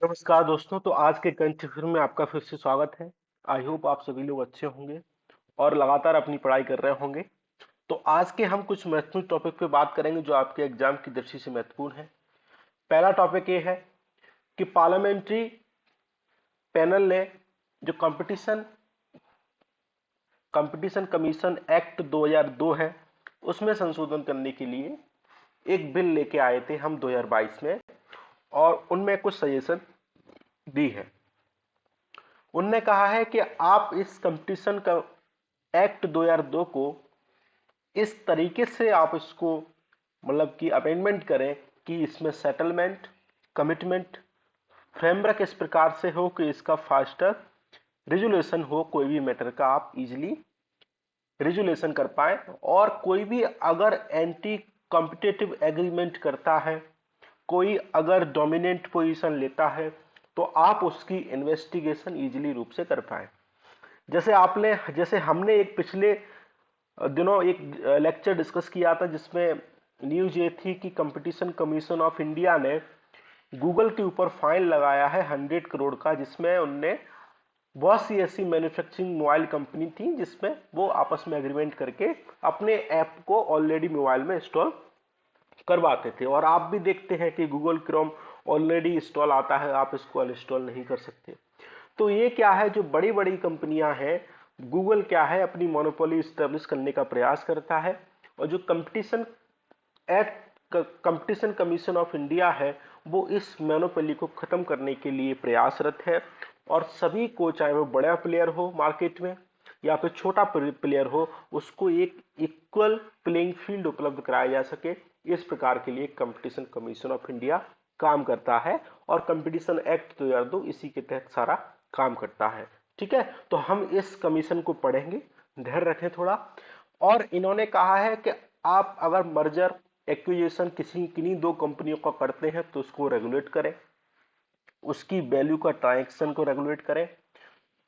नमस्कार दोस्तों। तो आज के कंठ फिल्म में आपका फिर से स्वागत है। आई होप आप सभी लोग अच्छे होंगे और लगातार अपनी पढ़ाई कर रहे होंगे। तो आज के हम कुछ महत्वपूर्ण टॉपिक पे बात करेंगे जो आपके एग्जाम की दृष्टि से महत्वपूर्ण है। पहला टॉपिक ये है कि पार्लियामेंट्री पैनल ने जो कंपटीशन कंपटीशन कमीशन एक्ट 2002 है उसमें संशोधन करने के लिए एक बिल लेके आए थे हम 2022 में, और उनमें कुछ सजेशन दी है। उनने कहा है कि आप इस कंपटीशन का एक्ट 2002 को इस तरीके से आप इसको मतलब कि अमेंडमेंट करें कि इसमें सेटलमेंट, कमिटमेंट, फ्रेमवर्क इस प्रकार से हो कि इसका फास्टर रिजोल्यूशन हो, कोई भी मैटर का आप इजीली रिजोल्यूशन कर पाए। और कोई भी अगर एंटी कॉम्पिटिटिव एग्रीमेंट करता है, कोई अगर डोमिनेंट पोजीशन लेता है, तो आप उसकी इन्वेस्टिगेशन इजीली रूप से कर पाए। जैसे हमने एक पिछले दिनों एक लेक्चर डिस्कस किया था जिसमें न्यूज ये थी कि कंपटीशन कमीशन ऑफ इंडिया ने गूगल के ऊपर फाइन लगाया है 100 करोड़ का, जिसमें उनने बहुत सी ऐसी मैन्युफैक्चरिंग मोबाइल कंपनी थी जिसमें वो आपस में एग्रीमेंट करके अपने ऐप को ऑलरेडी मोबाइल में इंस्टॉल करवाते थे। और आप भी देखते हैं कि गूगल क्रोम ऑलरेडी इंस्टॉल आता है, आप इसको अनइंस्टॉल नहीं कर सकते। तो ये क्या है, जो बड़ी बड़ी कंपनियां हैं, गूगल क्या है अपनी मोनोपोली स्टैब्लिश करने का प्रयास करता है। और जो act competition commission of India है वो इस मोनोपोली को खत्म करने के लिए प्रयासरत है, और सभी को, चाहे वो बड़ा प्लेयर हो मार्केट में या फिर छोटा प्लेयर हो, उसको एक इक्वल प्लेइंग फील्ड उपलब्ध कराया जा सके, इस प्रकार के लिए कंपटीशन कमीशन ऑफ इंडिया काम करता है। और कंपटीशन एक्ट 2002 इसी के तहत सारा काम करता है। ठीक है, तो हम इस कमीशन को पढ़ेंगे, ध्यान रखें थोड़ा। और इन्होंने कहा है कि आप अगर मर्जर एक्विजिशन किन्हीं दो कंपनियों का करते हैं तो उसको रेगुलेट करें, उसकी वैल्यू का ट्रांजैक्शन को रेगुलेट करें।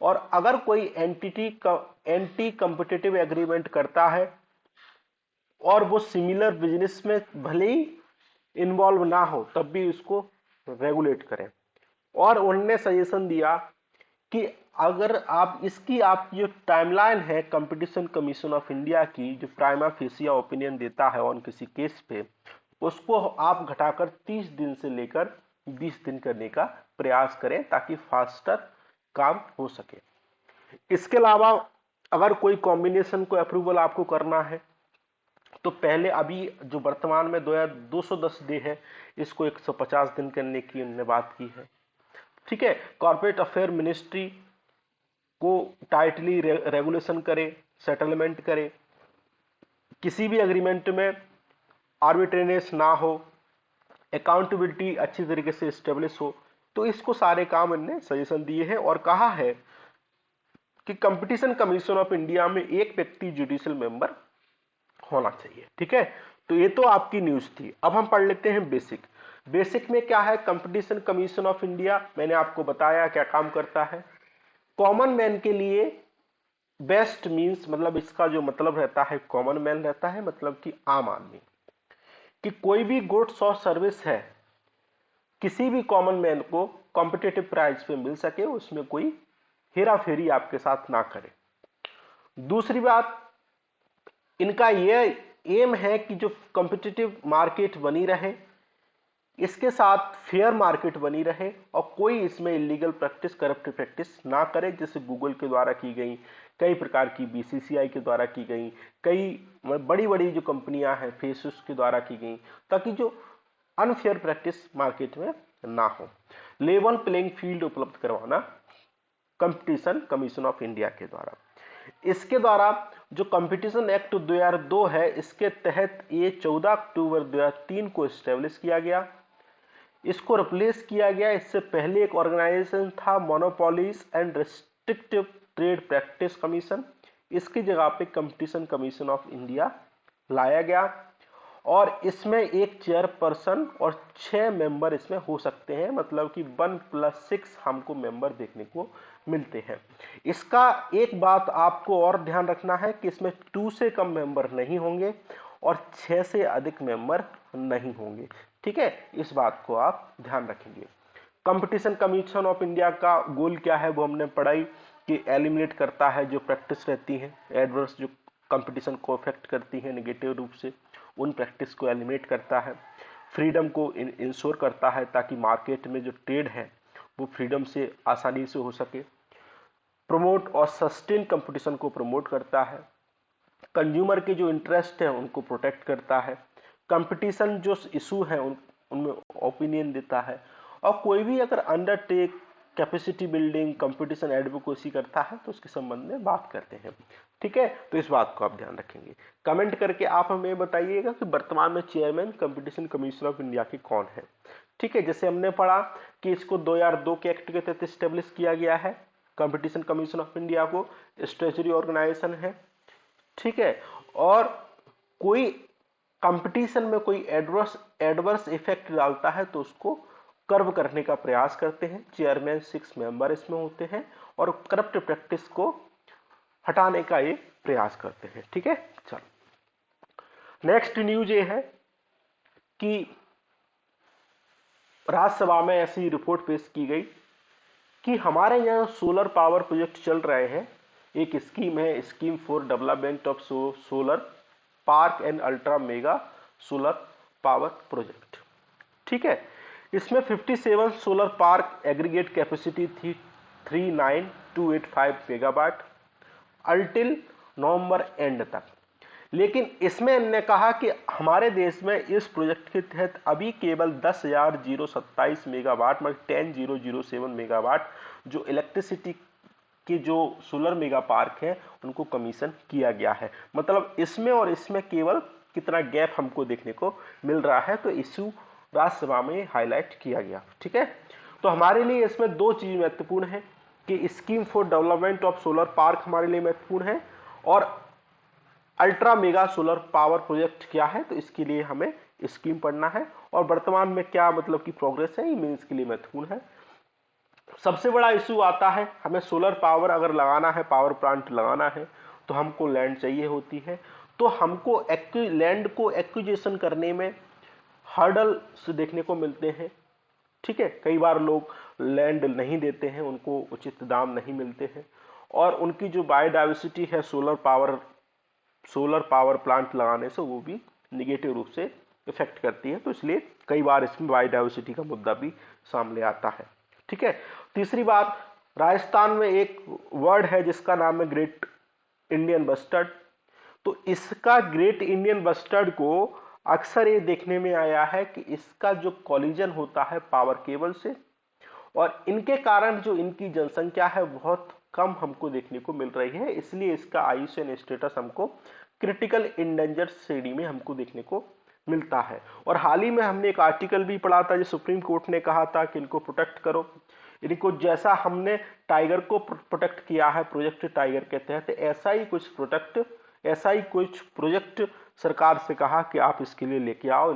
और अगर कोई एंटिटी का एंटी कंपिटिटिव एग्रीमेंट करता है और वो सिमिलर बिजनेस में भले ही इन्वॉल्व ना हो तब भी उसको रेगुलेट करें। और उन्होंने सजेशन दिया कि अगर आपकी जो टाइमलाइन है कंपटीशन कमीशन ऑफ इंडिया की, जो प्राइमा फेसिया ओपिनियन देता है ऑन किसी केस पे, उसको आप घटाकर 30 दिन से लेकर 20 दिन करने का प्रयास करें ताकि फास्टर काम हो सके। इसके अलावा अगर कोई कॉम्बिनेशन को अप्रूवल आपको करना है तो पहले अभी जो वर्तमान में 210 डे है, इसको 150 दिन करने की उन्होंने बात की है। ठीक है, कॉर्पोरेट अफेयर मिनिस्ट्री को टाइटली रेगुलेशन करे, सेटलमेंट करे, किसी भी एग्रीमेंट में आर्बिट्रेनेस ना हो, अकाउंटेबिलिटी अच्छी तरीके से स्टेब्लिश हो। तो इसको सारे काम इन्होंने सजेशन दिए हैं और कहा है कि कंपटीशन कमीशन ऑफ इंडिया में एक व्यक्ति जुडिशियल मेंबर होना चाहिए। ठीक है, तो ये तो आपकी न्यूज थी। अब हम पढ़ लेते हैं बेसिक। बेसिक में क्या है, कंपटीशन कमीशन ऑफ इंडिया मैंने आपको बताया क्या काम करता है। कॉमन मैन के लिए बेस्ट मींस, मतलब इसका जो मतलब रहता है कॉमन मैन रहता है, मतलब कि आम आदमी, कि कोई भी गुड्स और सर्विस है किसी भी कॉमन मैन को कॉम्पिटिटिव प्राइस पे मिल सके, उसमें कोई हेरा फेरी आपके साथ ना करे। दूसरी बात, इनका यह एम है कि जो कॉम्पिटिटिव मार्केट बनी रहे, इसके साथ फेयर मार्केट बनी रहे, और कोई इसमें इलीगल प्रैक्टिस, करप्ट प्रैक्टिस ना करे, जैसे गूगल के द्वारा की गई, कई प्रकार की बीसीसीआई के द्वारा की गई, कई बड़ी बड़ी जो कंपनियां हैं फेसबुक के द्वारा की गई, ताकि जो अनफेयर प्रैक्टिस मार्केट में ना हो। लेवल प्लेइंग फील्ड उपलब्ध करवाना कंपटीशन कमीशन ऑफ इंडिया के द्वारा। इसके द्वारा जो कंपटीशन एक्ट 2002 है, इसके तहत ये 14 अक्टूबर 2003 को स्टेब्लिश किया गया। इसको रिप्लेस किया गया, इससे पहले एक ऑर्गेनाइजेशन था monopolies and restrictive trade practice commission, इसकी जगह पे कंपटीशन कमीशन ऑफ इंडिया लाया गया। और इसमें एक चेयरपर्सन और 6 मेंबर इसमें हो सकते हैं, मतलब कि 1+6 हमको मेंबर देखने को मिलते हैं। इसका एक बात आपको और ध्यान रखना है कि इसमें 2 से कम मेंबर नहीं होंगे और 6 से अधिक मेंबर नहीं होंगे। ठीक है, इस बात को आप ध्यान रखेंगे। कंपटीशन कमीशन ऑफ इंडिया का गोल क्या है वो हमने पढ़ाई कि एलिमिनेट करता है जो प्रैक्टिस रहती है एडवर्स, जो कंपटीशन को अफेक्ट करती है नेगेटिव रूप से, उन प्रैक्टिस को एलिमिनेट करता है। फ्रीडम को इंश्योर करता है ताकि मार्केट में जो ट्रेड है वो फ्रीडम से आसानी से हो सके। प्रमोट और सस्टेन कंपटीशन को प्रमोट करता है। कंज्यूमर के जो इंटरेस्ट है उनको प्रोटेक्ट करता है। कंपटीशन जो इशू है उनमें ओपिनियन देता है। और कोई भी अगर undertake capacity building competition advocacy करता है तो उसके संबंध में बात करते हैं। ठीक है, तो इस बात को आप ध्यान रखेंगे। कमेंट करके आप हमें बताइएगा कि वर्तमान में chairman competition commission of India के कौन है। ठीक है, जैसे हमने पढ़ा कि इसको 2002 के एक्ट के तहत स्टेब्लिश किया गया है। कंपटीशन कमीशन ऑफ इंडिया को स्टैट्यूटरी ऑर्गेनाइजेशन है। ठीक है, और कोई कंपटीशन में कोई एडवर्स इफेक्ट डालता है तो उसको कर्व करने का प्रयास करते हैं। चेयरमैन 6 मेंबर इसमें होते हैं और करप्ट प्रैक्टिस को हटाने का ये प्रयास करते हैं। ठीक है, चलो नेक्स्ट न्यूज ये है कि राज्यसभा में ऐसी रिपोर्ट पेश की गई कि हमारे यहाँ सोलर पावर प्रोजेक्ट चल रहे हैं। एक स्कीम है, scheme for development of solar park and ultra mega solar power project. ठीक है, इसमें 57 सोलर पार्क एग्रीगेट कैपेसिटी थी 39285 मेगावाट अल्टिल नवंबर एंड तक। लेकिन इसमें इन्होंने कहा कि हमारे देश में इस प्रोजेक्ट के तहत अभी केवल 10,027 मेगावाट मतलब 10,007 मेगावाट जो इलेक्ट्रिसिटी की जो सोलर मेगा पार्क है उनको कमीशन किया गया है। मतलब इसमें और इसमें केवल कितना गैप हमको देखने को मिल रहा है, तो इशू राज्यसभा में हाईलाइट किया गया। ठीक है, तो हमारे लिए इसमें दो चीज महत्वपूर्ण है कि scheme for development of solar park हमारे लिए महत्वपूर्ण है और ultra mega solar power project क्या है, तो इसके लिए हमें स्कीम पढ़ना है और वर्तमान में क्या मतलब की प्रोग्रेस है, ये मीन्स के लिए महत्वपूर्ण है। सबसे बड़ा इशू आता है हमें सोलर पावर अगर लगाना है, पावर प्लांट लगाना है तो हमको लैंड चाहिए होती है। तो हमको लैंड को एक्विजिशन करने में हर्डल्स देखने को मिलते हैं। ठीक है, कई बार लोग लैंड नहीं देते हैं, उनको उचित दाम नहीं मिलते हैं और उनकी जो बायोडाइवर्सिटी है सोलर पावर प्लांट लगाने से वो भी निगेटिव रूप से इफेक्ट करती है। तो इसलिए कई बार इसमें बायोडाइवर्सिटी का मुद्दा भी सामने आता है। ठीक है, तीसरी बात, राजस्थान में एक वर्ड है जिसका नाम है ग्रेट इंडियन बस्टर्ड। तो इसका ग्रेट इंडियन बस्टर्ड को अक्सर ये देखने में आया है कि इसका जो कॉलिजन होता है पावर केबल से और इनके कारण जो इनकी जनसंख्या है बहुत कम हमको देखने को मिल रही है, इसलिए इसका आईयूसीएन स्टेटस हमको क्रिटिकल इंडेंजर श्रेणी में हमको देखने को मिलता है। और हाल ही में हमने एक आर्टिकल भी पढ़ा था जो सुप्रीम कोर्ट ने कहा था कि इनको प्रोटेक्ट करो, इनको जैसा हमने टाइगर को प्रोटेक्ट किया है प्रोजेक्ट टाइगर के तहत, ऐसा ही कुछ प्रोजेक्ट सरकार से कहा कि आप इसके लिए लेके आओ,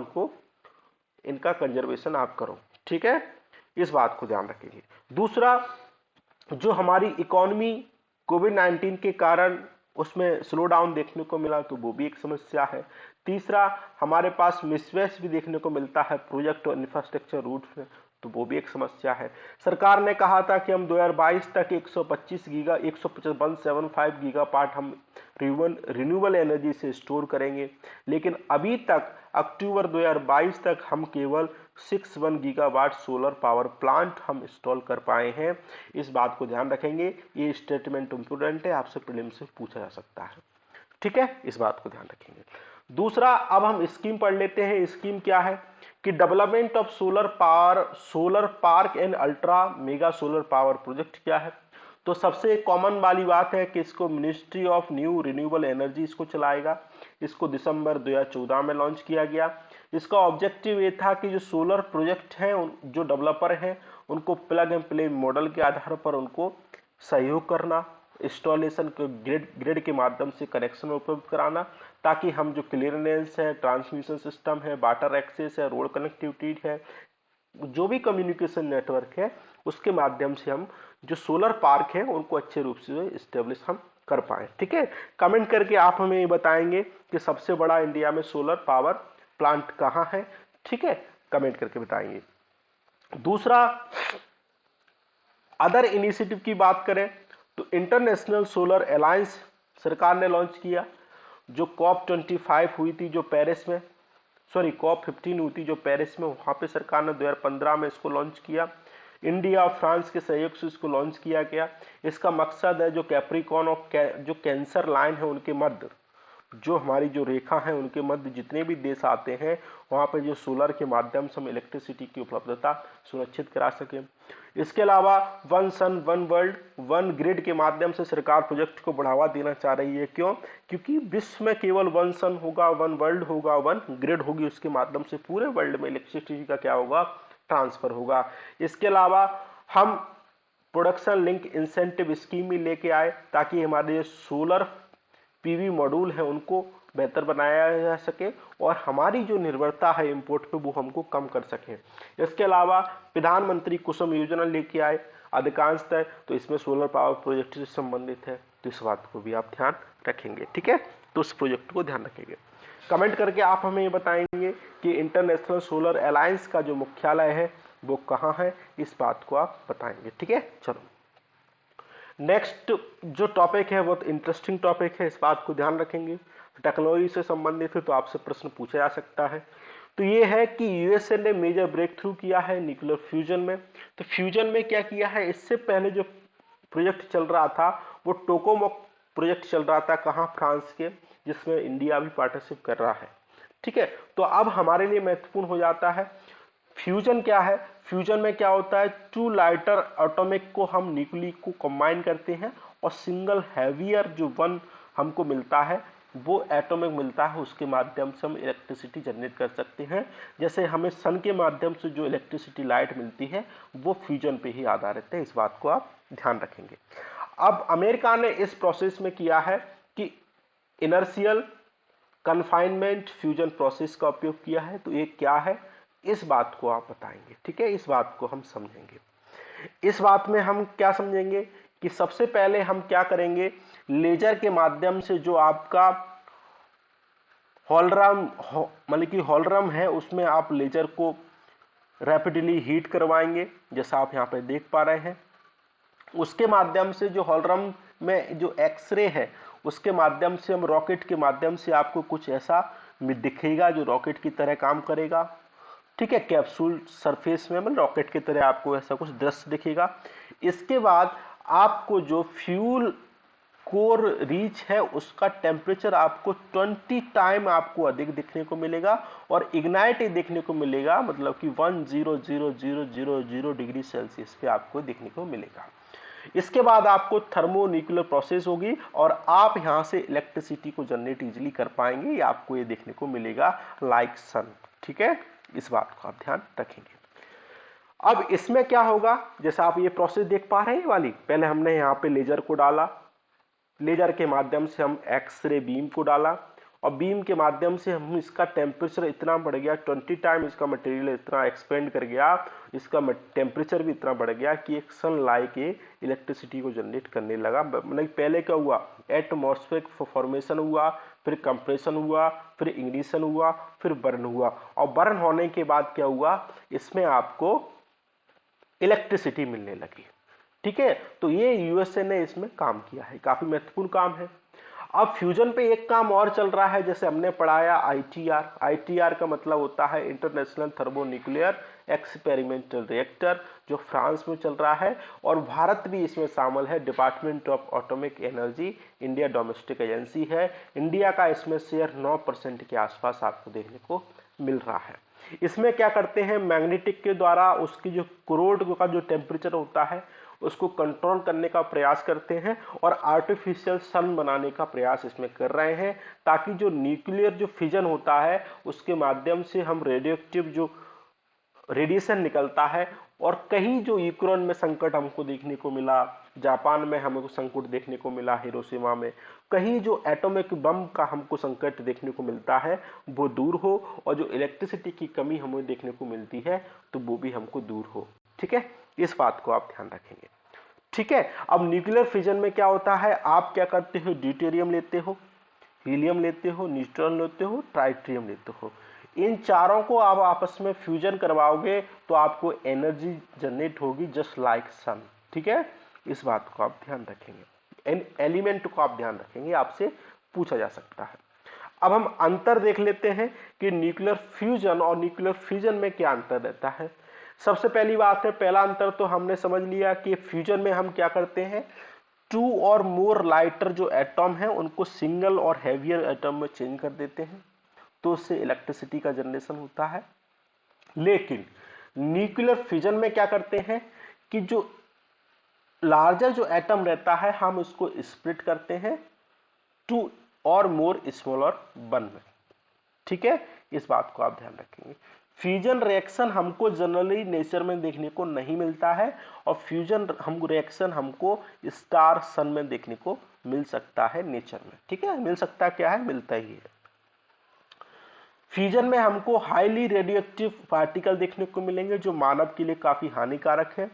इनका कंजर्वेशन आप करो। ठीक है, इस बात को ध्यान रखेंगे। दूसरा, जो हमारी इकोनॉमी कोविड-19 के कारण उसमें स्लो डाउन देखने को मिला तो वो भी एक समस्या है। तीसरा, हमारे पास मिसमैच भी देखने को मिलता है प्रोजेक्ट और इंफ्रास्ट्रक्चर रूट्स में, तो वो भी एक समस्या है। सरकार ने कहा था कि हम 2022 तक 175 गीगावाट हम रिन्यूएबल एनर्जी से स्टोर करेंगे, लेकिन अभी तक अक्टूबर 2022 तक हम केवल 61 गीगावाट सोलर पावर प्लांट हम इंस्टॉल कर पाए हैं। इस बात को ध्यान रखेंगे, ये स्टेटमेंट इंपोर्टेंट है, आपसे प्रीलिम्स से पूछा जा सकता है। ठीक है, इस बात को ध्यान रखेंगे। दूसरा, अब हम स्कीम पढ़ लेते हैं। स्कीम क्या है कि development of solar park and ultra mega solar power project क्या है। तो सबसे कॉमन वाली बात है कि इसको ministry of new renewable energy इसको चलाएगा। इसको दिसंबर 2014 में लॉन्च किया गया। इसका ऑब्जेक्टिव ये था कि जो सोलर प्रोजेक्ट हैं, जो डेवलपर हैं, उनको प्लग एंड प्ले मॉडल के आधार पर उनको सहयोग करना, इंस्टॉलेशन को ग्रिड के माध्यम से कनेक्शन उपलब्ध कराना, ताकि हम जो क्लियरेंस है, ट्रांसमिशन सिस्टम है, वाटर एक्सेस है, रोड कनेक्टिविटी है, जो भी कम्युनिकेशन नेटवर्क है, उसके माध्यम से हम जो सोलर पार्क है उनको अच्छे रूप से इस्टेब्लिश हम कर पाए। ठीक है, कमेंट करके आप हमें ये बताएंगे कि सबसे बड़ा इंडिया में सोलर पावर प्लांट कहाँ है। ठीक है, कमेंट करके बताएंगे। दूसरा, अदर इनिशिएटिव की बात करें तो इंटरनेशनल सोलर अलायंस सरकार ने लॉन्च किया, जो COP25 हुई थी जो पेरिस में, सॉरी COP15 हुई थी जो पेरिस में, वहां पे सरकार ने 2015 में इसको लॉन्च किया। इंडिया और फ्रांस के सहयोग से इसको लॉन्च किया गया। इसका मकसद है जो कैप्रिकॉर्न और जो कैंसर लाइन है उनके मध्य, जो हमारी जो रेखा है उनके मध्य जितने भी देश आते हैं वहां पे जो सोलर के माध्यम से हम इलेक्ट्रिसिटी की उपलब्धता सुनिश्चित करा सके। इसके अलावा one sun one world one grid के माध्यम से सरकार प्रोजेक्ट को बढ़ावा देना चाह रही है। क्यों? क्योंकि विश्व में केवल वन सन होगा, वन वर्ल्ड होगा, वन ग्रिड होगी, उसके माध्यम से पूरे वर्ल्ड में इलेक्ट्रिसिटी का क्या होगा, ट्रांसफर होगा। इसके अलावा हम प्रोडक्शन लिंक इंसेंटिव स्कीम भी लेके आए ताकि हमारे सोलर पीवी मॉड्यूल है उनको बेहतर बनाया जा सके और हमारी जो निर्भरता है इंपोर्ट पे वो हमको कम कर सके। इसके अलावा प्रधानमंत्री कुसुम योजना लेके आए अधिकांशतः, तो इसमें सोलर पावर प्रोजेक्ट से संबंधित है, तो इस बात को भी आप ध्यान रखेंगे। ठीक है, तो उस प्रोजेक्ट को ध्यान रखेंगे। कमेंट करके आप हमें ये बताएंगे कि इंटरनेशनल सोलर अलायंस का जो मुख्यालय है वो कहाँ है, इस बात को आप बताएंगे। ठीक है, चलो नेक्स्ट जो टॉपिक है बहुत इंटरेस्टिंग टॉपिक है, इस बात को ध्यान रखेंगे। टेक्नोलॉजी से संबंधित है तो आपसे प्रश्न पूछा जा सकता है। तो ये है कि यूएसए ने मेजर ब्रेक थ्रू किया है न्यूक्लियर फ्यूजन में। तो फ्यूजन में क्या किया है, इससे पहले जो प्रोजेक्ट चल रहा था वो टोकामोक प्रोजेक्ट चल रहा था, कहाँ, फ्रांस के, जिसमें इंडिया भी पार्टिसिपेट कर रहा है। ठीक है, तो अब हमारे लिए महत्वपूर्ण हो जाता है फ्यूजन क्या है। फ्यूजन में क्या होता है, टू लाइटर एटॉमिक को हम न्यूक्ली को कंबाइन करते हैं और सिंगल हैवियर जो वन हमको मिलता है वो एटॉमिक मिलता है, उसके माध्यम से हम इलेक्ट्रिसिटी जनरेट कर सकते हैं। जैसे हमें सन के माध्यम से जो इलेक्ट्रिसिटी लाइट मिलती है वो फ्यूजन पे ही आधारित है, इस बात को आप ध्यान रखेंगे। अब अमेरिका ने इस प्रोसेस में किया है कि इनर्शियल कन्फाइनमेंट फ्यूजन प्रोसेस का उपयोग किया है। तो ये क्या है, इस बात को आप बताएंगे। ठीक है, इस बात को हम समझेंगे। इस बात में हम क्या समझेंगे कि सबसे पहले हम क्या करेंगे, लेजर के माध्यम से जो आपका होलराम मतलब कि होलराम है उसमें आप लेजर को रैपिडली हीट करवाएंगे, जैसा आप यहाँ पे देख पा रहे हैं। उसके माध्यम से जो होलराम में जो एक्सरे है उसके माध्यम से हम रॉकेट के माध्यम से आपको कुछ ऐसा दिखेगा जो रॉकेट की तरह काम करेगा। ठीक है, कैप्सूल सरफेस में मतलब रॉकेट की तरह आपको ऐसा कुछ दृश्य दिखेगा। इसके बाद आपको जो फ्यूल कोर रीच है उसका टेम्परेचर आपको 20 टाइम आपको अधिक देखने को मिलेगा और इग्नाइट देखने को मिलेगा, मतलब कि 100000 डिग्री सेल्सियस पे आपको देखने को मिलेगा। इसके बाद आपको थर्मो न्यूक्लियर प्रोसेस होगी और आप यहां से इलेक्ट्रिसिटी को जनरेट इजीली कर पाएंगे, ये आपको ये देखने को मिलेगा लाइक सन। ठीक है, इस बात को आप ध्यान रखेंगे। अब इसमें क्या होगा, जैसा आप ये प्रोसेस देख पा रहे हैं वाली, पहले हमने यहाँ पे लेजर को डाला, लेजर के माध्यम से हम एक्सरे बीम को डाला और बीम के माध्यम से हम इसका टेम्परेचर इतना बढ़ गया, 20 टाइम इसका मटेरियल इतना एक्सपेंड कर गया, इसका टेम्परेचर भी इतना बढ़ गया कि एक सन लाइक इलेक्ट्रिसिटी को जनरेट करने लगा। मतलब पहले क्या हुआ, एटमॉस्फेरिक फॉर्मेशन हुआ, फिर कंप्रेशन हुआ, फिर इग्निशन हुआ, फिर बर्न हुआ और बर्न होने के बाद क्या हुआ, इसमें आपको इलेक्ट्रिसिटी मिलने लगी। ठीक है, तो ये यूएसए ने इसमें काम किया है, काफी महत्वपूर्ण काम है। अब फ्यूजन पे एक काम और चल रहा है, जैसे हमने पढ़ाया आईटीआर। आईटीआर का मतलब होता है इंटरनेशनल थर्मोन्यूक्लियर एक्सपेरिमेंटल रिएक्टर, जो फ्रांस में चल रहा है और भारत भी इसमें शामिल है। Department of atomic energy India domestic agency है। इंडिया का इसमें शेयर 9% के आसपास आपको देखने को मिल रहा है। इसमें क्या करते हैं, मैग्नेटिक के द्वारा उसकी जो कोरोड का जो टेम्परेचर होता है उसको कंट्रोल करने का प्रयास करते हैं और आर्टिफिशियल सन बनाने का प्रयास इसमें कर रहे हैं, ताकि जो न्यूक्लियर जो फिजन होता है उसके माध्यम से हम रेडियोएक्टिव जो रेडिएशन निकलता है, और कहीं जो यूक्रेन में संकट हमको देखने को मिला, जापान में हमको संकट देखने को मिला हिरोशिमा में, कहीं जो एटॉमिक बम का हमको संकट देखने को मिलता है वो दूर हो और जो इलेक्ट्रिसिटी की कमी हमें देखने को मिलती है तो वो भी हमको दूर हो। ठीक है, इस बात को आप ध्यान रखेंगे। ठीक है, अब न्यूक्लियर फिजन में क्या होता है, आप क्या करते हो, ड्यूटेरियम लेते हो, हीलियम लेते हो, न्यूट्रॉन लेते हो, ट्राइट्रियम लेते हो। इन चारों को आप आपस में फ्यूजन करवाओगे तो आपको एनर्जी जनरेट होगी जस्ट लाइक सन। ठीक है, इस बात को आप ध्यान रखेंगे, इन एलिमेंट को आप ध्यान रखेंगे, आपसे पूछा जा सकता है। अब हम अंतर देख लेते हैं कि न्यूक्लियर फ्यूजन और न्यूक्लियर फ्यूजन में क्या अंतर रहता है। सबसे पहली बात है, पहला अंतर तो हमने समझ लिया कि फ्यूजन में हम क्या करते हैं, टू और मोर लाइटर जो एटम है उनको सिंगल और हैवियर एटम में चेंज कर देते हैं, तो उससे इलेक्ट्रिसिटी का जनरेशन होता है। लेकिन न्यूक्लियर फ्यूजन में क्या करते हैं कि जो लार्जर जो एटम रहता है हम उसको स्प्लिट करते हैं टू और मोर स्मॉलर वन में। ठीक है, इस बात को आप ध्यान रखेंगे। फ्यूजन रिएक्शन हमको जनरली नेचर में देखने को नहीं मिलता है, और फ्यूजन रिएक्शन हमको स्टार सन में देखने को मिल सकता है नेचर में। ठीक है, मिल सकता क्या है, मिलता ही है। फ्यूजन में हमको हाईली रेडियोएक्टिव पार्टिकल देखने को मिलेंगे जो मानव के लिए काफी हानिकारक है,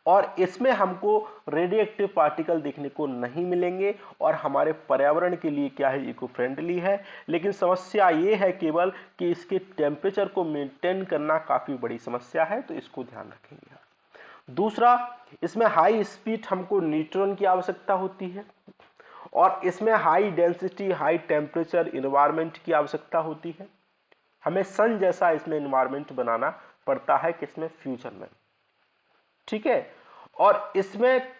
और इसमें हमको रेडियोएक्टिव पार्टिकल देखने को नहीं मिलेंगे और हमारे पर्यावरण के लिए क्या है, इको फ्रेंडली है। लेकिन समस्या ये है केवल कि इसके टेम्परेचर को मेंटेन करना काफी बड़ी समस्या है, तो इसको ध्यान रखेंगे। दूसरा, इसमें हाई स्पीड हमको न्यूट्रॉन की आवश्यकता होती है, और इसमें high density high temperature environment की आवश्यकता होती है। हमें सन जैसा इसमें इन्वायरमेंट बनाना पड़ता है किसमें, फ्यूजन में। ठीक है, और इसमें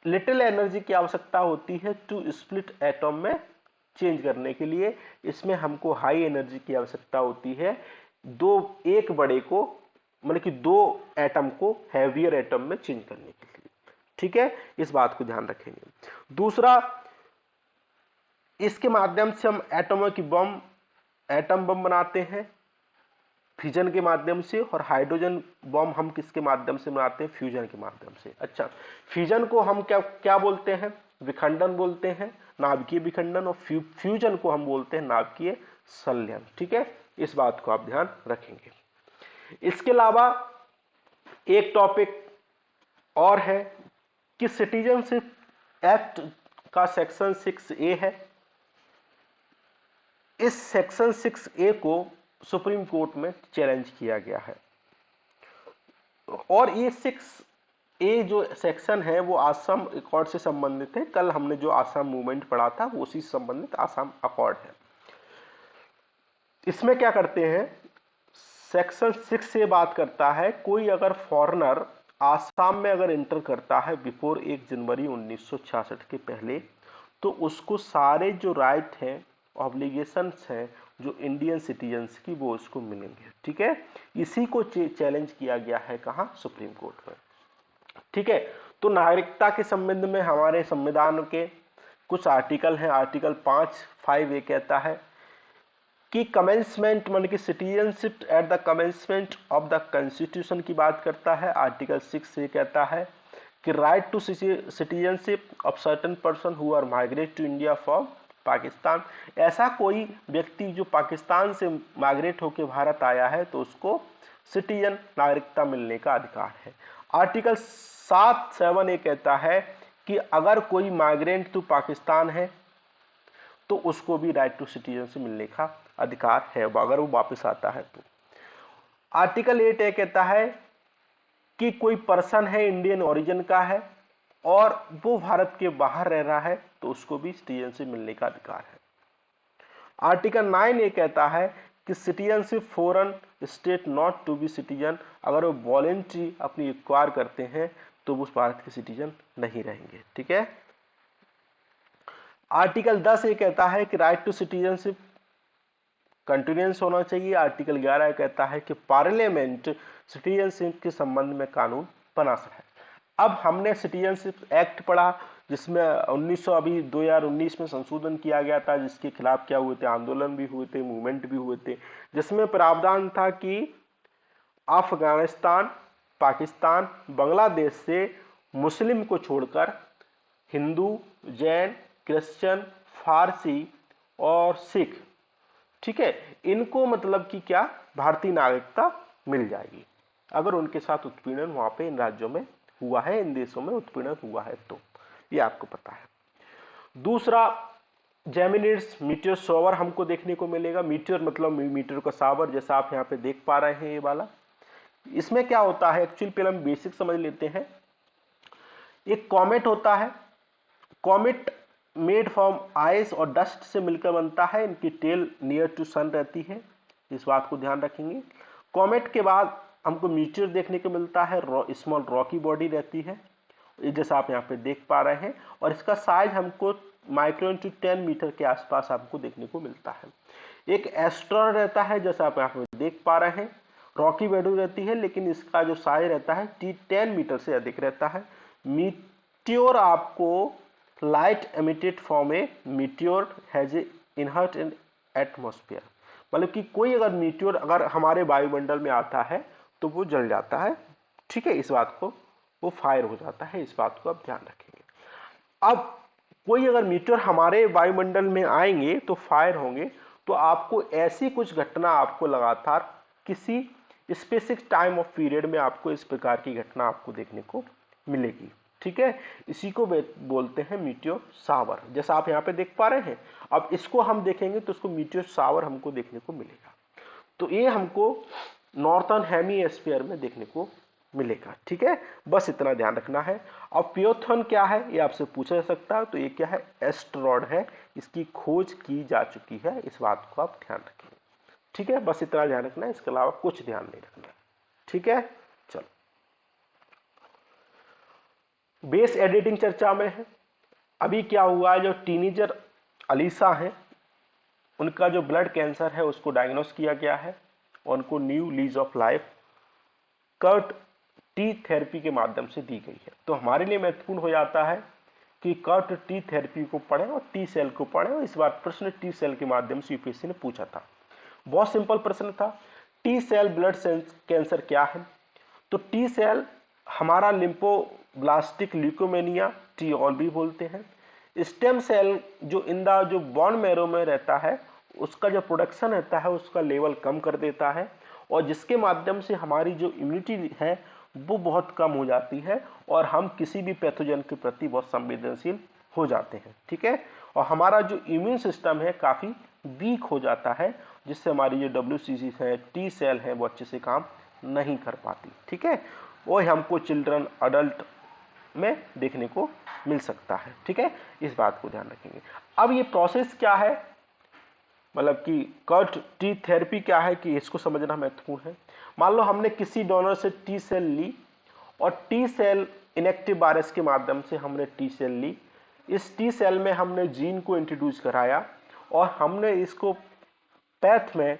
लिटिल एनर्जी की आवश्यकता होती है टू स्प्लिट एटम में चेंज करने के लिए। इसमें हमको हाई एनर्जी की आवश्यकता होती है एक बड़े को, मतलब कि दो एटम को हैवियर एटम में चेंज करने के लिए। ठीक है, इस बात को ध्यान रखेंगे। दूसरा, इसके माध्यम से हम एटम बम बनाते हैं फ्यूजन के माध्यम से, और हाइड्रोजन बम हम किसके माध्यम से बनाते हैं, फ्यूजन के माध्यम से। अच्छा, फ्यूजन को हम क्या क्या बोलते हैं, विखंडन बोलते हैं, नाभिकीय विखंडन, और फ्यूजन को हम बोलते हैं नाभिकीय संलयन। ठीक है, इस बात को आप ध्यान रखेंगे। इसके अलावा एक टॉपिक और है कि सिटीजनशिप एक्ट का सेक्शन 6A है। इस सेक्शन 6A को सुप्रीम कोर्ट में चैलेंज किया गया है, और ये 6A जो सेक्शन है वो आसाम अकॉर्ड से संबंधित है। कल हमने जो आसाम मूवमेंट पढ़ा था वो उसी से संबंधित आसाम अकॉर्ड है। इसमें क्या करते हैं, सेक्शन 6 बात करता है, कोई अगर फॉरेनर आसाम में अगर एंटर करता है बिफोर 1 जनवरी 1966 के पहले, तो उसको सारे जो राइट हैं, ऑब्लिगेशंस हैं जो इंडियन सिटीजन्स की, वो उसको मिलेंगे। ठीक है, इसी को चैलेंज किया गया है कहाँ, सुप्रीम कोर्ट में। ठीक है, तो नागरिकता के संबंध में हमारे संविधान के कुछ आर्टिकल हैं। आर्टिकल 5(5)(a) कहता है कि कमेंसमेंट मतलब कि citizenship at the commencement of the constitution की बात करता है। आर्टिकल 6 कहता है कि right to citizenship of certain person who are migrate to India from Pakistan. ऐसा कोई व्यक्ति जो पाकिस्तान से माइग्रेट होकर भारत आया है तो उसको सिटीजन नागरिकता मिलने का अधिकार है। आर्टिकल 7(7)(a) कहता है कि अगर कोई माइग्रेंट टू पाकिस्तान है तो उसको भी राइट टू सिटीजनशिप मिलने का अधिकार है अगर वो वापस आता है तो। आर्टिकल 8(a) कहता है कि कोई पर्सन है इंडियन ओरिजिन का है और वो भारत के बाहर रह रहा है तो उसको भी सिटीजनशिप मिलने का अधिकार है। आर्टिकल 9(a) कहता है कि citizenship foreign state not to be citizen, अगर वो वॉलेंट्री अपनी एक्वायर करते हैं तो वो भारत के सिटीजन नहीं रहेंगे। ठीक है, आर्टिकल 10(a) कहता है कि राइट टू सिटीजनशिप कंटिन्यूस होना चाहिए। आर्टिकल 11 कहता है कि पार्लियामेंट सिटीजनशिप के संबंध में कानून बना सकता है। अब हमने सिटीजनशिप एक्ट पढ़ा जिसमें 2019 में संशोधन किया गया था, जिसके खिलाफ क्या हुए थे, आंदोलन भी हुए थे, मूवमेंट भी हुए थे, जिसमें प्रावधान था कि अफगानिस्तान, पाकिस्तान, बांग्लादेश से मुस्लिम को छोड़कर हिंदू, जैन, क्रिश्चियन, फारसी और सिख, ठीक है, इनको मतलब कि क्या भारतीय नागरिकता मिल जाएगी अगर उनके साथ उत्पीड़न वहां पे इन राज्यों में हुआ है, इन देशों में उत्पीड़न हुआ है तो, ये आपको पता है। दूसरा, जेमिनिड्स, मीटियोर शॉवर हमको देखने को मिलेगा। मीटियोर मतलब मीटर का शावर, जैसा आप यहाँ पे देख पा रहे हैं ये वाला। इसमें क्या होता है एक्चुअली, पहले हम बेसिक समझ लेते हैं। एक कॉमेट होता है। कॉमेट मेड फ्रॉम आइस और डस्ट से मिलकर बनता है। इनकी टेल नियर टू सन रहती है, इस बात को ध्यान रखेंगे। कॉमेट के बाद हमको मीटियोर देखने को मिलता है। स्मॉल रॉकी बॉडी रहती है, जैसा आप यहाँ पे देख पा रहे हैं। और इसका साइज हमको माइक्रोन टू 10 मीटर के आसपास आपको देखने को मिलता है। एक एस्ट्रॉयड रहता है, जैसा आप यहाँ पे देख पा रहे हैं। रॉकी बॉडी रहती है, लेकिन इसका जो साइज रहता है 10 मीटर से अधिक रहता है। मीटियोर आपको light emitted from a meteor has a inert in atmosphere, मतलब कि कोई अगर मीटियोर अगर हमारे वायुमंडल में आता है तो वो जल जाता है, ठीक है। इस बात को, वो फायर हो जाता है, इस बात को आप ध्यान रखेंगे। अब कोई अगर मीटियोर हमारे वायुमंडल में आएंगे तो फायर होंगे, तो आपको ऐसी कुछ घटना आपको लगातार किसी स्पेसिफिक टाइम ऑफ पीरियड में आपको इस प्रकार की घटना आपको देखने को मिलेगी, ठीक है। इसी को बोलते हैं मीटियोर शावर, जैसा आप यहाँ पे देख पा रहे हैं। अब इसको हम देखेंगे तो इसको मीटियोर शावर हमको देखने को मिलेगा। तो ये हमको नॉर्थर्न हेमीस्फीयर में देखने को मिलेगा, ठीक है। बस इतना ध्यान रखना है। अब प्योथन क्या है ये आपसे पूछा जा सकता है। तो ये क्या है, एस्टेरॉयड है, इसकी खोज की जा चुकी है, इस बात को आप ध्यान रखेंगे, ठीक है। बस इतना ध्यान रखना है, इसके अलावा कुछ ध्यान नहीं रखना, ठीक है। चलो, बेस एडिटिंग चर्चा में है। अभी क्या हुआ है, जो टीनेजर अलीसा है उनका जो ब्लड कैंसर है उसको डायग्नोस किया गया है और उनको न्यू लीज ऑफ लाइफ कर्ट टी थेरेपी के माध्यम से दी गई है। तो हमारे लिए महत्वपूर्ण हो जाता है कि कर्ट टी थेरेपी को पढ़ें और टी सेल को पढ़ें। और इस बार प्रश्न टी सेल के माध्यम से यूपीएससी ने पूछा था, बहुत सिंपल प्रश्न था। टी सेल ब्लड कैंसर क्या है? तो टी सेल हमारा लिम्फोब्लास्टिक ल्यूकोमेनिया, टी ऑल भी बोलते हैं। स्टेम सेल जो जो बोन मैरो में रहता है, उसका जो प्रोडक्शन रहता है उसका लेवल कम कर देता है, और जिसके माध्यम से हमारी जो इम्यूनिटी है वो बहुत कम हो जाती है और हम किसी भी पैथोजन के प्रति बहुत संवेदनशील हो जाते हैं, ठीक है। और हमारा जो इम्यून सिस्टम है काफ़ी वीक हो जाता है, जिससे हमारी जो WCC है, टी सेल है, वो अच्छे से काम नहीं कर पाती, ठीक है। वो हमको चिल्ड्रन अडल्ट में देखने को मिल सकता है, ठीक है। इस बात को ध्यान रखेंगे। अब ये प्रोसेस क्या है, मतलब कि कर्ट टी थेरेपी क्या है, कि इसको समझना महत्वपूर्ण है। मान लो हमने किसी डोनर से टी सेल ली और टी सेल इनेक्टिव वायरस के माध्यम से हमने टी सेल ली। इस टी सेल में हमने जीन को इंट्रोड्यूस कराया और हमने इसको पैथ में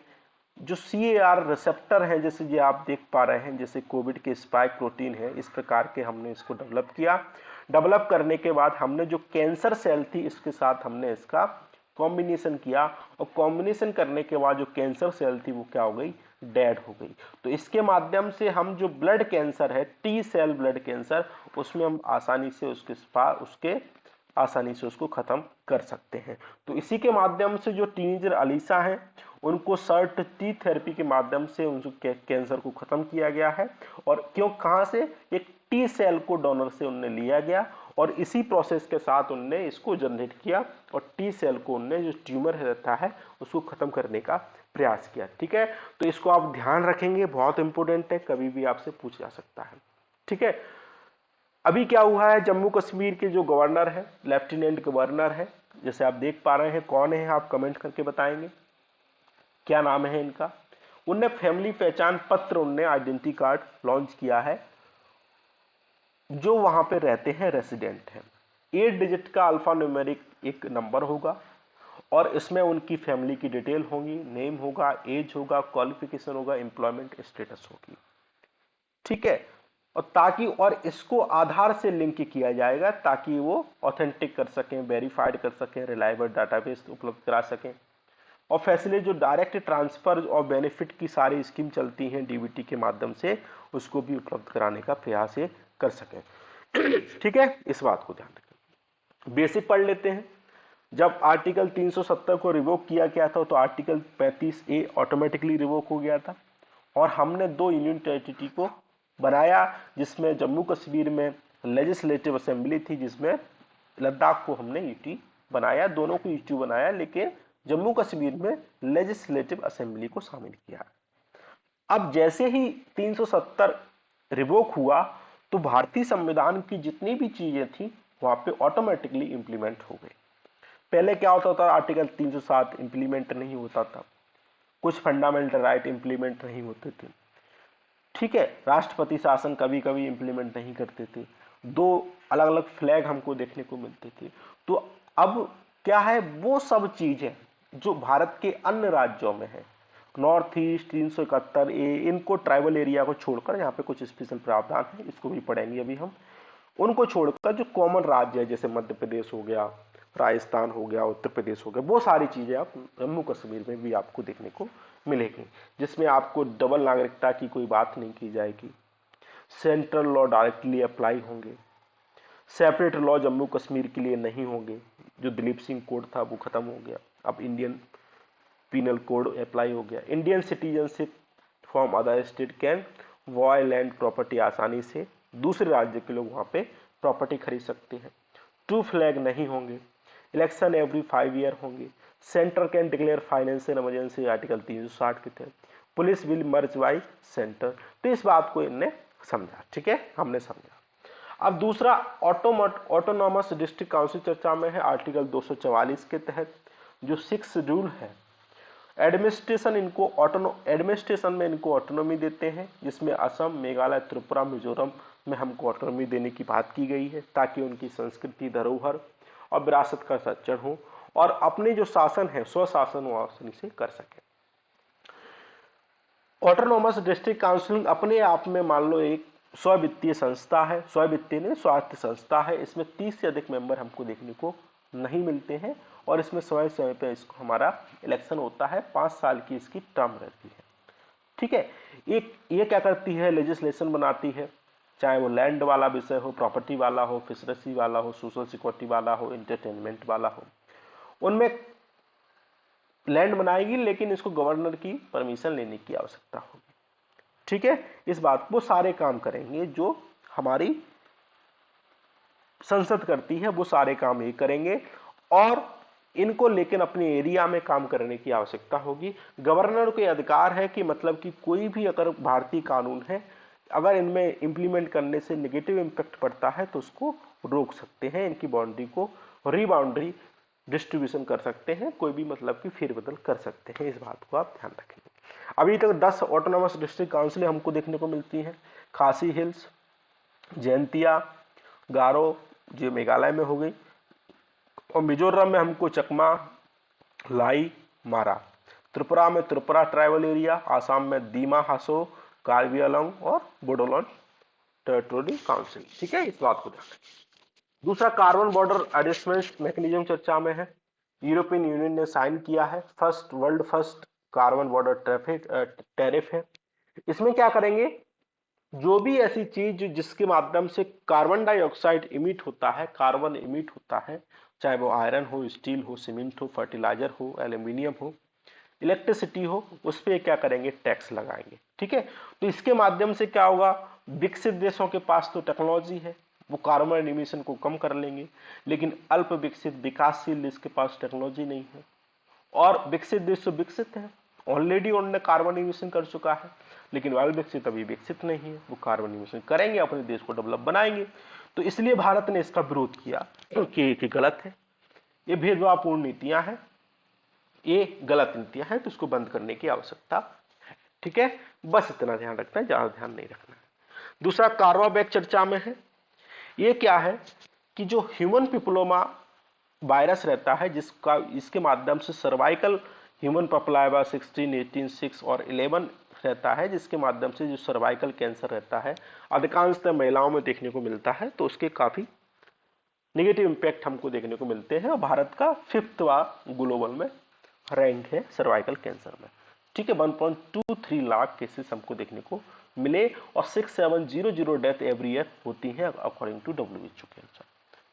जो CAR रिसेप्टर है, जैसे ये आप देख पा रहे हैं, जैसे कोविड के स्पाइक प्रोटीन है, इस प्रकार के हमने इसको डेवलप किया। डेवलप करने के बाद हमने जो कैंसर सेल थी इसके साथ हमने इसका कॉम्बिनेशन किया, और कॉम्बिनेशन करने के बाद जो कैंसर सेल थी वो क्या हो गई, डेड हो गई। तो इसके माध्यम से हम जो ब्लड कैंसर है, टी सेल ब्लड कैंसर, उसमें हम आसानी से उसको खत्म कर सकते हैं। तो इसी के माध्यम से जो टीनेजर अलीसा हैं उनको सर्ट टी थेरेपी के माध्यम से उनको कैंसर को खत्म किया गया है। और कहां से, एक टी सेल को डोनर से उनने लिया गया और इसी प्रोसेस के साथ उनने इसको जनरेट किया और टी सेल को उनने जो ट्यूमर रहता है उसको खत्म करने का प्रयास किया, ठीक है। तो इसको आप ध्यान रखेंगे, बहुत इंपॉर्टेंट है, कभी भी आपसे पूछा जा सकता है, ठीक है। अभी क्या हुआ है, जम्मू कश्मीर के जो गवर्नर है, लेफ्टिनेंट गवर्नर है, जैसे आप देख पा रहे हैं, कौन है आप कमेंट करके बताएंगे क्या नाम है इनका। उनने फैमिली पहचान पत्र, उनने आइडेंटिटी कार्ड लॉन्च किया है, जो वहां पे रहते हैं रेसिडेंट हैं। 8 डिजिट का अल्फा न्यूमेरिक एक नंबर होगा और इसमें उनकी फैमिली की डिटेल होगी, नेम होगा, एज होगा, क्वालिफिकेशन होगा, एम्प्लॉयमेंट स्टेटस होगी, ठीक है। और इसको आधार से लिंक किया जाएगा ताकि वो ऑथेंटिक कर सकें, वेरीफाइड कर सकें, रिलायबल डाटाबेस उपलब्ध करा सकें। और फैसिलिटी जो डायरेक्ट ट्रांसफर और बेनिफिट की सारी स्कीम चलती हैं DBT के माध्यम से, उसको भी उपलब्ध कराने का प्रयास ये कर सकें, ठीक है। इस बात को ध्यान रखें। बेसिक पढ़ लेते हैं। जब आर्टिकल 370 को रिवोक किया गया था तो आर्टिकल 35A ऑटोमेटिकली रिवोक हो गया था और हमने 2 यूनियन टेरिटरी को बनाया, जिसमें जम्मू कश्मीर में लेजिस्लेटिव असेंबली थी, जिसमें लद्दाख को हमने यूटी बनाया, दोनों को इशू बनाया, लेकिन जम्मू कश्मीर में लेजिस्लेटिव असेंबली को शामिल किया। अब जैसे ही 370 रिवोक हुआ तो भारतीय संविधान की जितनी भी चीजें थी वहां पे ऑटोमेटिकली इंप्लीमेंट हो गई। पहले क्या होता था, आर्टिकल 307 इंप्लीमेंट नहीं होता था, कुछ फंडामेंटल राइट इंप्लीमेंट नहीं होते थे, ठीक है, राष्ट्रपति शासन कभी कभी इंप्लीमेंट नहीं करते थे, दो अलग अलग फ्लैग हमको देखने को मिलते थे। तो अब क्या है, वो सब चीजें जो भारत के अन्य राज्यों में है, नॉर्थ ईस्ट 371A, इनको ट्राइबल एरिया को छोड़कर, यहाँ पे कुछ स्पेशल प्रावधान है, इसको भी पढ़ेंगे अभी हम, उनको छोड़कर जो कॉमन राज्य है जैसे मध्य प्रदेश हो गया, राजस्थान हो गया, उत्तर प्रदेश हो गया, वो सारी चीजें आप जम्मू कश्मीर में भी आपको देखने को मिलेगी, जिसमें आपको डबल नागरिकता की कोई बात नहीं की जाएगी, सेंट्रल लॉ डायरेक्टली अप्लाई होंगे, सेपरेट लॉ जम्मू कश्मीर के लिए नहीं होंगे, जो दिलीप सिंह कोड था वो खत्म हो गया, अब इंडियन पीनल कोड अप्लाई हो गया, Indian citizenship from other state can buy land property, आसानी से दूसरे राज्य के लोग वहां पे प्रॉपर्टी खरीद सकते हैं, टू फ्लैग नहीं होंगे, इलेक्शन एवरी 5 ईयर होंगे, centre can declare financial emergency article 360 के तहत, police will merge bye centre. तो इस बात को इनने समझा, ठीक है, हमने समझा। अब दूसरा ऑटोनॉमस डिस्ट्रिक्ट काउंसिल चर्चा में है, आर्टिकल 244 के तहत जो 6 शेड्यूल है, एडमिनिस्ट्रेशन में इनको ऑटोनॉमी देते हैं, जिसमें असम, मेघालय, त्रिपुरा, मिजोरम में हमको ऑटोनॉमी देने की बात की गई है, ताकि उनकी संस्कृति, धरोहर और विरासत का संरक्षण हो और अपने जो शासन है स्वशासन वो आसानी से कर सके। ऑटोनॉमस डिस्ट्रिक्ट काउंसिलिंग अपने आप में मान लो एक स्व-वित्तीय संस्था है, स्व-वित्तीय नहीं स्वायत्त संस्था है, इसमें 30 से अधिक मेंबर हमको देखने को नहीं मिलते हैं और इसमें समय समय पे इसको हमारा इलेक्शन होता है, 5 साल की इसकी टर्म रहती है, ठीक है। ये क्या करती है, लेजिस्लेशन बनाती है, चाहे वो लैंड वाला विषय हो, प्रॉपर्टी वाला हो, फिशरसी वाला हो, सोशल सिक्योरिटी वाला हो, एंटरटेनमेंट वाला हो, उनमें लैंड बनाएगी, लेकिन इसको गवर्नर की परमिशन लेने की आवश्यकता होगी, ठीक है। इस बात वो सारे काम करेंगे जो हमारी संसद करती है, वो सारे काम ये करेंगे और इनको लेकिन अपने एरिया में काम करने की आवश्यकता होगी। गवर्नर को अधिकार है कि मतलब कि कोई भी अगर भारतीय कानून है, अगर इनमें इंप्लीमेंट करने से नेगेटिव इंपैक्ट पड़ता है तो उसको रोक सकते हैं, इनकी बाउंड्री को रीबाउंड्री डिस्ट्रीब्यूशन कर सकते हैं, कोई भी मतलब कि फेरबदल कर सकते हैं, इस बात को आप ध्यान रखेंगे। अभी तक 10 ऑटोनॉमस डिस्ट्रिक्ट काउंसिल हमको देखने को मिलती हैं, खासी हिल्स, जयंतिया, गारो जो मेघालय में हो गई, और मिजोरम में हमको चकमा, लाई, मारा, त्रिपुरा में त्रिपुरा ट्राइबल एरिया, आसाम में दीमा हासो, कार्बी आंगलोंग और बोडोलैंड टेरिटोरी काउंसिल, ठीक है, इस बात को ध्यान रखें। दूसरा कार्बन बॉर्डर एडजस्टमेंट मैकेनिज्म चर्चा में है, यूरोपियन यूनियन ने साइन किया है, world first carbon border tariff है। इसमें क्या करेंगे, जो भी ऐसी चीज जिसके माध्यम से कार्बन डाइऑक्साइड इमिट होता है, कार्बन इमिट होता है, चाहे वो आयरन हो, स्टील हो, सीमेंट हो, फर्टिलाइजर हो, एल्यूमिनियम हो, इलेक्ट्रिसिटी हो, उस पर क्या करेंगे, टैक्स लगाएंगे, ठीक है। तो इसके माध्यम से क्या होगा, विकसित देशों के पास तो टेक्नोलॉजी है, वो कार्बन इमिशन को कम कर लेंगे, लेकिन अल्प विकसित विकासशील देश के पास टेक्नोलॉजी नहीं है, और विकसित देश तो विकसित है, ऑलरेडी उन्होंने कार्बन इमिशन कर चुका है, लेकिन अल्प विकसित अभी विकसित नहीं है, वो कार्बन इमिशन करेंगे, अपने देश को डेवलप बनाएंगे। तो इसलिए भारत ने इसका विरोध किया कि गलत है, ये भेदभावपूर्ण नीतियां हैं, ये गलत नीतियां हैं, तो इसको बंद करने की आवश्यकता है, ठीक है। बस इतना ध्यान रखना है, ज्यादा ध्यान नहीं रखना है। दूसरा कार्बाबैक चर्चा में है, ये क्या है कि जो ह्यूमन पिपलोमा वायरस रहता है, जिसका इसके माध्यम से सर्वाइकल ह्यूमन पपलाइवा 16, 18, 6 और 11 रहता है, जिसके माध्यम से जो सर्वाइकल कैंसर रहता है अधिकांशतः महिलाओं में देखने को मिलता है, तो उसके काफी नेगेटिव इंपैक्ट हमको देखने को मिलते हैं, और भारत का 5वां ग्लोबल में रैंक है सर्वाइकल कैंसर में, ठीक है। 1.23 लाख केसेस हमको देखने को मिले और 6700 डेथ एवरी ईयर होती है अकॉर्डिंग टू WHO के अनुसार,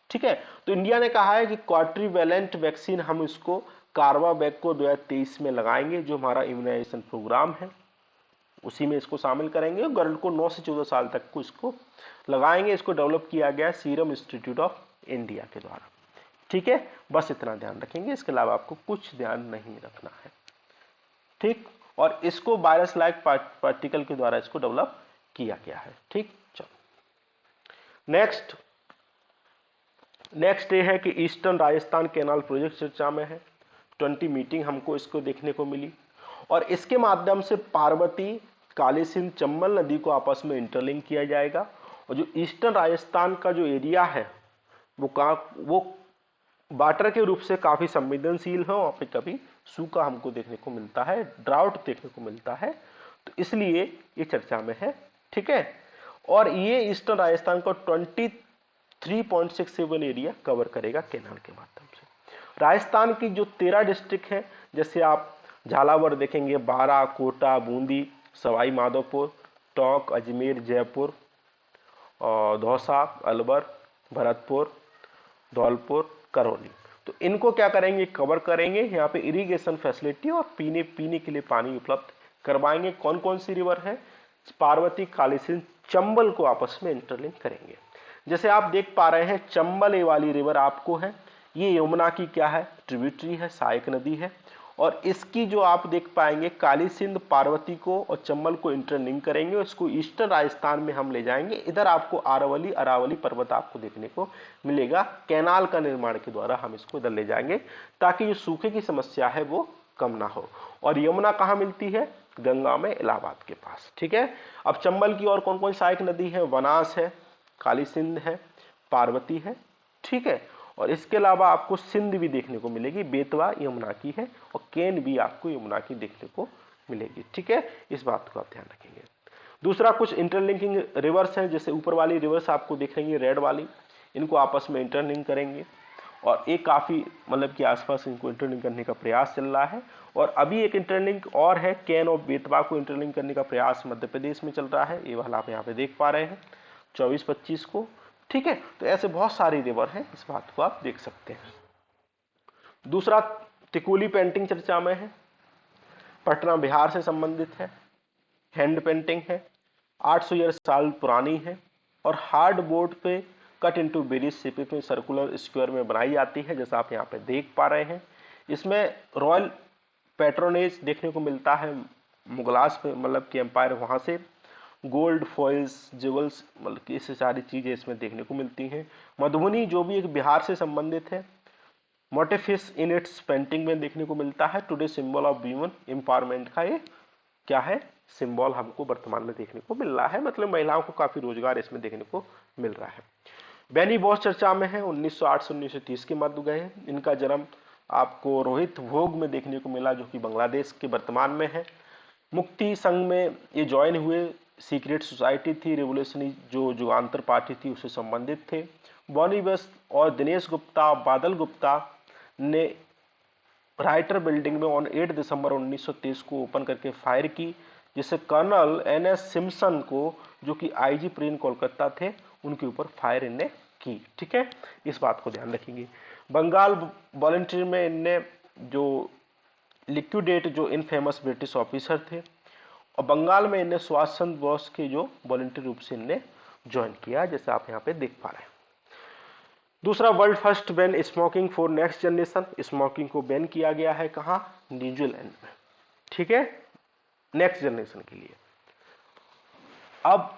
ठीक है। तो इंडिया ने कहा है कि क्वाड्रीवैलेंट वैक्सीन हम इसको कार्बावैक को 2023 में लगाएंगे, जो हमारा इम्यूनाइजेशन प्रोग्राम है उसी में इसको शामिल करेंगे, गर्ल को 9 से 14 साल तक को इसको लगाएंगे। इसको डेवलप किया गया सीरम इंस्टीट्यूट ऑफ इंडिया के द्वारा, ठीक है, बस इतना ध्यान रखेंगे, इसके अलावा आपको कुछ ध्यान नहीं रखना है। ठीक, और इसको वायरस लाइक पार्टिकल के द्वारा इसको डेवलप किया गया है। ठीक, चलो नेक्स्ट ये है कि ईस्टर्न राजस्थान कैनाल प्रोजेक्ट चर्चा में है। 20 मीटिंग हमको इसको देखने को मिली और इसके माध्यम से पार्वती, काली सिंध, चंबल नदी को आपस में इंटरलिंक किया जाएगा। और जो ईस्टर्न राजस्थान का जो एरिया है वो वाटर के रूप से काफी संवेदनशील है, वहां पे कभी सूखा हमको देखने को मिलता है, ड्राउट देखने को मिलता है, तो इसलिए ये चर्चा में है। ठीक है, और ये ईस्टर्न राजस्थान को 23.67 एरिया कवर करेगा कैनाल के माध्यम से। राजस्थान की जो 13 डिस्ट्रिक्ट हैं, जैसे आप झालावाड़ देखेंगे, बारा, कोटा, बूंदी, सवाई माधोपुर, टोंक, अजमेर, जयपुर, दौसा, अलवर, भरतपुर, धौलपुर, करौली, तो इनको क्या करेंगे, कवर करेंगे। यहाँ पे इरिगेशन फैसिलिटी और पीने के लिए पानी उपलब्ध करवाएंगे। कौन कौन सी रिवर है, पार्वती, काली सिंध, चंबल को आपस में इंटरलिंक करेंगे। जैसे आप देख पा रहे हैं, चंबल ये वाली रिवर आपको है, ये यमुना की क्या है, ट्रिब्यूटरी है, सहायक नदी है। और इसकी जो आप देख पाएंगे, काली सिंध पार्वती को और चंबल को इंटरलिंक करेंगे, उसको ईस्टर्न राजस्थान में हम ले जाएंगे। इधर आपको अरावली अरावली पर्वत आपको देखने को मिलेगा। कैनाल का निर्माण के द्वारा हम इसको इधर ले जाएंगे ताकि जो सूखे की समस्या है वो कम ना हो। और यमुना कहाँ मिलती है, गंगा में, इलाहाबाद के पास। ठीक है, अब चंबल की और कौन कौन सहायक नदी है, वनास है, काली सिंध है, पार्वती है। ठीक है, और इसके अलावा आपको सिंध भी देखने को मिलेगी, बेतवा यमुना की है, और केन भी आपको यमुना की देखने को मिलेगी। ठीक है, इस बात को आप ध्यान रखेंगे। दूसरा, कुछ इंटरलिंकिंग रिवर्स हैं, जैसे ऊपर वाली रिवर्स आपको दिख रही है रेड वाली, इनको आपस में इंटरलिंक करेंगे और एक काफी मतलब कि आसपास इनको इंटरलिंक करने का प्रयास चल रहा है। और अभी एक इंटरलिंक और है, केन और बेतवा को इंटरलिंक करने का प्रयास मध्य प्रदेश में चल रहा है, ये वाला आप यहाँ पे देख पा रहे हैं 24-25 को। ठीक है, तो ऐसे बहुत सारी रिवर हैं, इस बात को आप देख सकते हैं। दूसरा, तिकोली पेंटिंग चर्चा में है, पटना बिहार से संबंधित है, हैंड पेंटिंग है, 800 साल पुरानी है और हार्ड बोर्ड पे कट इनटू वेरियस शेप में सर्कुलर स्क्वायर में बनाई जाती है, जैसा आप यहाँ पे देख पा रहे हैं। इसमें रॉयल पैट्रोनेज देखने को मिलता है, मुगलास पे मतलब कि एम्पायर, वहां से गोल्ड फॉइल्स, ज्वेल्स, मतलब कि इससे सारी चीजें इसमें देखने को मिलती हैं। मधुबनी जो भी एक बिहार से संबंधित है, मोटिफिस इन इट्स पेंटिंग में देखने को मिलता है। Today symbol of women empowerment का ये क्या है, सिंबल हमको वर्तमान में देखने को मिल रहा है, मतलब महिलाओं को काफी रोजगार इसमें देखने को मिल रहा है। बेनी बॉस चर्चा में है, 1908 से 1930 के मध्य गए हैं। इनका जन्म आपको रोहित भोग में देखने को मिला, जो कि बांग्लादेश के वर्तमान में है। मुक्ति संघ में ये ज्वाइन हुए, सीक्रेट सोसाइटी थी, रेवोल्यूशनरी जो युगांतर पार्टी थी उससे संबंधित थे। बॉनी वेस्ट और दिनेश गुप्ता, बादल गुप्ता ने राइटर बिल्डिंग में ऑन 8 दिसंबर 1923 को ओपन करके फायर की, जिससे कर्नल NS सिम्पसन को, जो कि IG प्रीन कोलकाता थे, उनके ऊपर फायर इनने की। ठीक है, इस बात को ध्यान रखेंगे। बंगाल वॉलंटियर में इनने जो लिक्विडेट जो इनफेमस ब्रिटिश ऑफिसर थे, और बंगाल में इन्हें सुभाष चंद्र बोस के जो वॉलंटियर रूप से इन्हें ज्वाइन किया, जैसे आप यहाँ पे देख पा रहे हैं। दूसरा, world first ban smoking for next generation, smoking को बैन किया गया है, कहाँ, न्यूजीलैंड में। ठीक है, नेक्स्ट जनरेशन के लिए। अब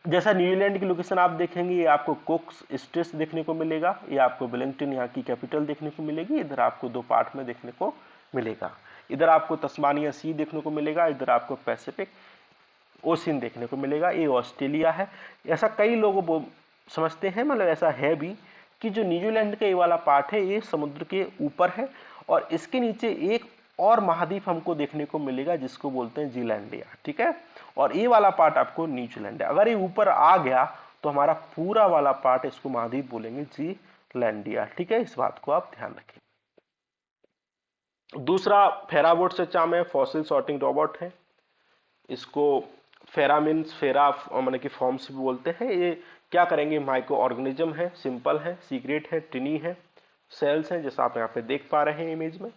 जैसा न्यूजीलैंड की लोकेशन आप देखेंगे, ये आपको कोक्स स्ट्रेस देखने को मिलेगा, ये आपको वेलिंगटन यहाँ की कैपिटल देखने को मिलेगी, इधर आपको दो पार्ट में देखने को मिलेगा। इधर आपको तस्मानिया सी देखने को मिलेगा, इधर आपको पैसिफिक ओशियन देखने को मिलेगा, ये ऑस्ट्रेलिया है। ऐसा कई लोग समझते हैं, मतलब ऐसा है भी, कि जो न्यूजीलैंड का ये वाला पार्ट है ये समुद्र के ऊपर है और इसके नीचे एक और महाद्वीप हमको देखने को मिलेगा जिसको बोलते हैं जीलैंडिया। ठीक है, और ये वाला पार्ट आपको न्यूजीलैंड है। अगर ये ऊपर आ गया तो हमारा पूरा वाला पार्ट, इसको महाद्वीप बोलेंगे जीलैंडिया। ठीक है, इस बात को आप ध्यान रखें। दूसरा, फेराबोट चर्चा में फॉसिल सॉर्टिंग रोबोट है, इसको फेरा मीन्स फेरा माने कि फॉर्म्स भी बोलते हैं। ये क्या करेंगे, माइक्रो ऑर्गेनिज्म है, सिंपल है, सीक्रेट है, टिनी है, सेल्स हैं, जैसा आप यहाँ पे देख पा रहे हैं इमेज में।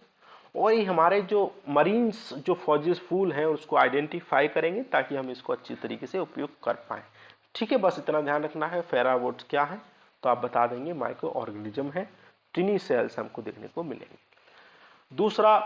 और ये हमारे जो मरीन्स जो फॉजिस फूल हैं उसको आइडेंटिफाई करेंगे ताकि हम इसको अच्छी तरीके से उपयोग कर पाए। ठीक है, बस इतना ध्यान रखना है। फेराबोट्स क्या है तो आप बता देंगे, माइक्रो ऑर्गेनिज्म है, टिनी सेल्स हमको देखने को मिलेंगे। दूसरा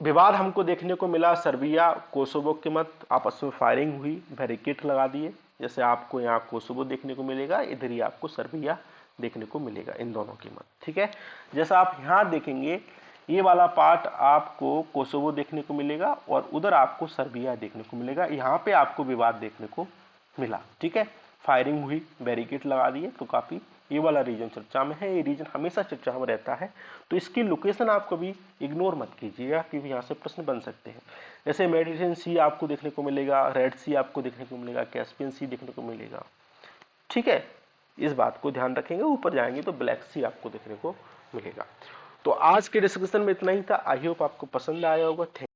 विवाद हमको देखने को मिला सर्बिया कोसोवो के मध्य, आपस में फायरिंग हुई, बैरिकेड लगा दिए। जैसे आपको यहाँ कोसोवो देखने को मिलेगा, इधर ही आपको सर्बिया देखने को मिलेगा, इन दोनों के मध्य, ठीक है। जैसा आप यहाँ देखेंगे ये वाला पार्ट आपको कोसोवो देखने को मिलेगा और उधर आपको सर्बिया देखने को मिलेगा। यहाँ पे आपको विवाद देखने को मिला, ठीक है। फायरिंग हुई, बैरिकेड लगा दिए, तो काफी ये वाला रीजन चर्चा में है। ये रीजन हमेशा चर्चा में रहता है, तो इसकी लोकेशन आप कभी इग्नोर मत कीजिएगा क्योंकि यहाँ से प्रश्न बन सकते हैं। जैसे मेडिटेरियन सी आपको देखने को मिलेगा, रेड सी आपको देखने को मिलेगा, कैस्पियन सी देखने को मिलेगा, ठीक है। इस बात को ध्यान रखेंगे। ऊपर जाएंगे तो ब्लैक सी आपको देखने को मिलेगा। तो आज के डिस्कशन में इतना ही था। आई होप आपको पसंद आया होगा।